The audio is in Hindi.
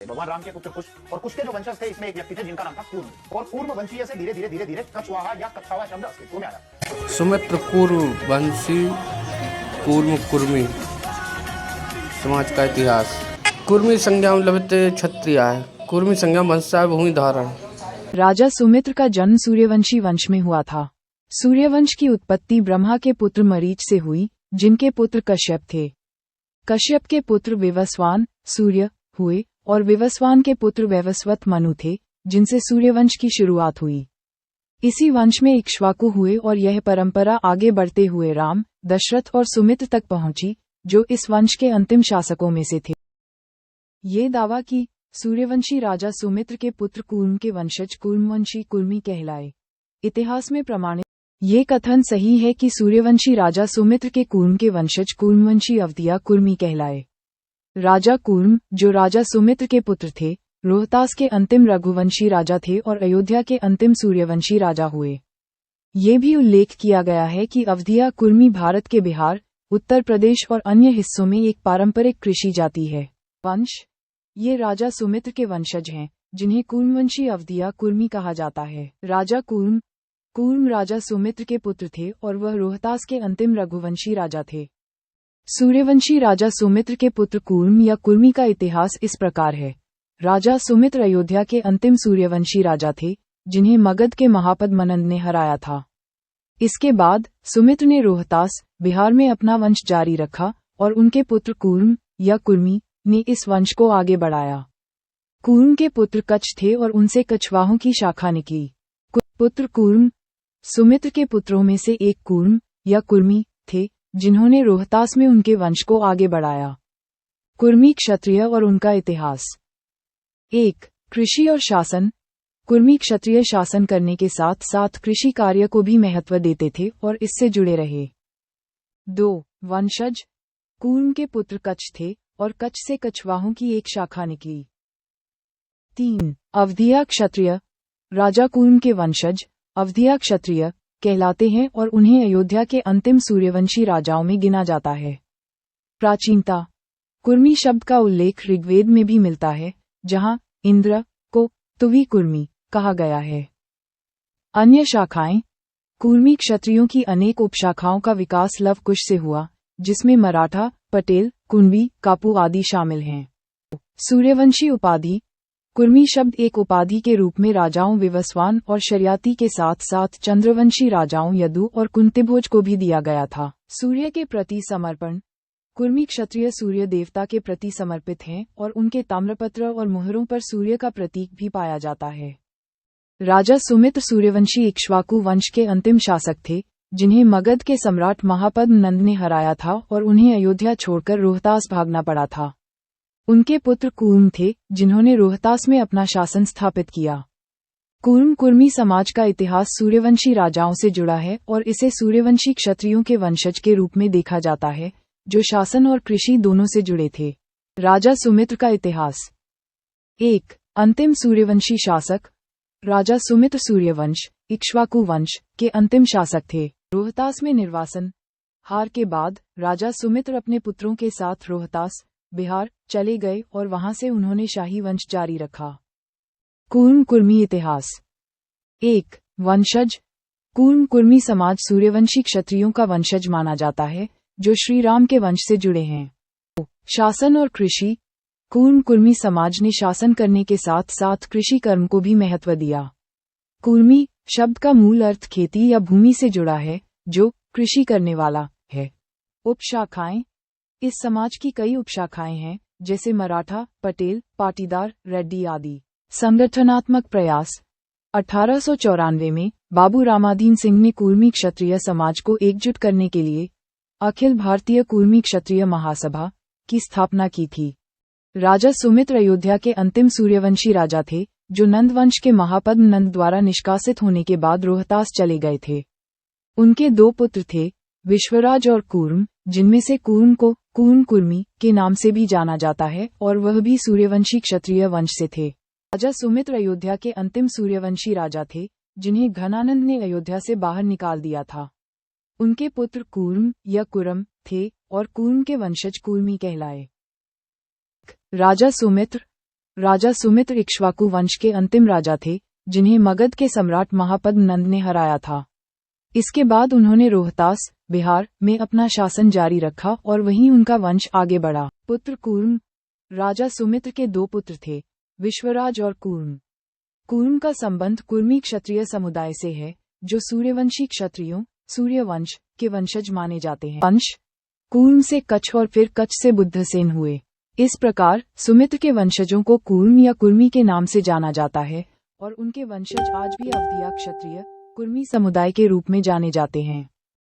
भगवान राम के पुत्र कुश और कुश के जो वंशज थे इसमें एक व्यक्ति थे जिनका नाम था कूर्म और कूर्म वंशीय से धीरे धीरे धीरे धीरे कछवाहा या कछावा शब्द अस्तित्व में आया। सुमित्र कुर्म वंशी कूर्म कुर्मी समाज का इतिहास। कुर्मी संज्ञाम लभते क्षत्रियाय कुर्मी संज्ञाम वंशाय भूमि धारण। राजा सुमित्र का जन्म सूर्यवंशी वंश में हुआ था। सूर्यवंश की उत्पत्ति ब्रह्मा के पुत्र मरीच से हुई, जिनके पुत्र कश्यप थे। कश्यप के पुत्र विवस्वान सूर्य हुए और विवस्वान के पुत्र वैवस्वत मनु थे, जिनसे सूर्यवंश की शुरुआत हुई। इसी वंश में इक्ष्वाकु हुए और यह परंपरा आगे बढ़ते हुए राम, दशरथ और सुमित्र तक पहुंची, जो इस वंश के अंतिम शासकों में से थे। ये दावा कि सूर्यवंशी राजा सुमित्र के पुत्र कूर्म के वंशज कूर्मवंशी कुर्मी कहलाए, इतिहास में प्रमाणित। ये कथन सही है कि सूर्यवंशी राजा सुमित्र के कूर्म के वंशज कूर्मवंशी अवधिया कुर्मी कहलाए। राजा कूर्म, जो राजा सुमित्र के पुत्र थे, रोहतास के अंतिम रघुवंशी राजा थे और अयोध्या के अंतिम सूर्यवंशी राजा हुए। ये भी उल्लेख किया गया है कि अवधिया कुर्मी भारत के बिहार, उत्तर प्रदेश और अन्य हिस्सों में एक पारंपरिक कृषि जाति है। वंश ये राजा सुमित्र के वंशज हैं, जिन्हें कूर्मवंशी अवधिया कुर्मी कहा जाता है। राजा कूर्म राजा सुमित्र के पुत्र थे और वह रोहतास के अंतिम रघुवंशी राजा थे। सूर्यवंशी राजा सुमित्र के पुत्र कूर्म या कुर्मी का इतिहास इस प्रकार है। राजा सुमित्र अयोध्या के अंतिम सूर्यवंशी राजा थे, जिन्हें मगध के महापद मनंद ने हराया था। इसके बाद सुमित्र ने रोहतास, बिहार में अपना वंश जारी रखा और उनके पुत्र कूर्म या कुर्मी ने इस वंश को आगे बढ़ाया। कूर्म के पुत्र कच्छ थे और उनसे कछवाहों की शाखा निकली। पुत्र कूर्म सुमित्र के पुत्रों में से एक कूर्म या कुर्मी थे, जिन्होंने रोहतास में उनके वंश को आगे बढ़ाया। कुर्मी क्षत्रिय और उनका इतिहास। 1. कृषि और शासन। कुर्मी क्षत्रिय शासन करने के साथ साथ कृषि कार्य को भी महत्व देते थे और इससे जुड़े रहे। 2. वंशज। कूर्म के पुत्र कच्छ थे और कच्छ से कछवाहों की एक शाखा निकली। 3. अवधिया क्षत्रिय। राजा कूर्म के वंशज अवधिया क्षत्रिय कहलाते हैं और उन्हें अयोध्या के अंतिम सूर्यवंशी राजाओं में गिना जाता है। प्राचीनता। कुर्मी शब्द का उल्लेख ऋग्वेद में भी मिलता है, जहां इंद्र को तुवी कुर्मी कहा गया है। अन्य शाखाएं। कुर्मी क्षत्रियों की अनेक उपशाखाओं का विकास लव कुश से हुआ, जिसमें मराठा, पटेल, कुणबी, कापू आदि शामिल हैं। सूर्यवंशी उपाधि। कुर्मी शब्द एक उपाधि के रूप में राजाओं विवस्वान और शर्याती के साथ साथ चंद्रवंशी राजाओं यदु और कुंतिभोज को भी दिया गया था। सूर्य के प्रति समर्पण। कुर्मी क्षत्रिय सूर्य देवता के प्रति समर्पित हैं और उनके ताम्रपत्र और मुहरों पर सूर्य का प्रतीक भी पाया जाता है। राजा सुमित्र सूर्यवंशी इक्ष्वाकु वंश के अंतिम शासक थे, जिन्हें मगध के सम्राट महापद नंद ने हराया था और उन्हें अयोध्या छोड़कर रोहतास भागना पड़ा था। उनके पुत्र कूर्म थे, जिन्होंने रोहतास में अपना शासन स्थापित किया। कूर्म कुर्मी समाज का इतिहास सूर्यवंशी राजाओं से जुड़ा है और इसे सूर्यवंशी क्षत्रियों के वंशज के रूप में देखा जाता है, जो शासन और कृषि दोनों से जुड़े थे। राजा सुमित्र का इतिहास। 1. अंतिम सूर्यवंशी शासक। राजा सुमित्र सूर्यवंश इक्ष्वाकु वंश के अंतिम शासक थे। रोहतास में निर्वासन हार के बाद राजा सुमित्र अपने पुत्रों के साथ रोहतास, बिहार चले गए और वहां से उन्होंने शाही वंश जारी रखा। कूर्म कुर्मी इतिहास। 1. वंशज। कूर्म कुर्मी समाज सूर्यवंशी क्षत्रियों का वंशज माना जाता है, जो श्री राम के वंश से जुड़े हैं। शासन और कृषि। कूर्म कुर्मी समाज ने शासन करने के साथ साथ कृषि कर्म को भी महत्व दिया। कुर्मी शब्द का मूल अर्थ खेती या भूमि से जुड़ा है, जो कृषि करने वाला है। उपशाखाएं। इस समाज की कई उपशाखाएं हैं, जैसे मराठा, पटेल, पाटीदार, रेड्डी आदि। संगठनात्मक प्रयास। 1894 में बाबू रामाधीन सिंह ने कुर्मी क्षत्रिय समाज को एकजुट करने के लिए अखिल भारतीय कुर्मी क्षत्रिय महासभा की स्थापना की थी। राजा सुमित्र अयोध्या के अंतिम सूर्यवंशी राजा थे, जो नंद वंश के महापद नंद द्वारा निष्कासित होने के बाद रोहतास चले गए थे। उनके 2 पुत्र थे, विश्वराज और कूर्म, जिनमें से कूर्म को कूर्म कुर्मी के नाम से भी जाना जाता है और वह भी सूर्यवंशी क्षत्रिय वंश से थे। राजा सुमित्र अयोध्या के अंतिम सूर्यवंशी राजा थे, जिन्हें घनानंद ने अयोध्या से बाहर निकाल दिया था। उनके पुत्र कूर्म या कुरम थे और कूर्म के वंशज कुर्मी कहलाए। राजा सुमित्र राजा सुमित्र इक्ष्वाकु वंश के अंतिम राजा थे, जिन्हें मगध के सम्राट महापद्म नंद ने हराया था। इसके बाद उन्होंने रोहतास, बिहार में अपना शासन जारी रखा और वहीं उनका वंश आगे बढ़ा। पुत्र कूर्म। राजा सुमित्र के 2 पुत्र थे, विश्वराज और कूर्म। कूर्म का संबंध कुर्मी क्षत्रिय समुदाय से है, जो सूर्यवंशी क्षत्रियों, सूर्यवंश के वंशज माने जाते हैं। वंश कूर्म से कच्छ और फिर कच्छ से बुद्धसेन हुए। इस प्रकार सुमित्र के वंशजों को कूर्म या कुर्मी के नाम से जाना जाता है और उनके वंशज आज भी अवधिया क्षत्रिय कुर्मी समुदाय के रूप में जाने जाते हैं।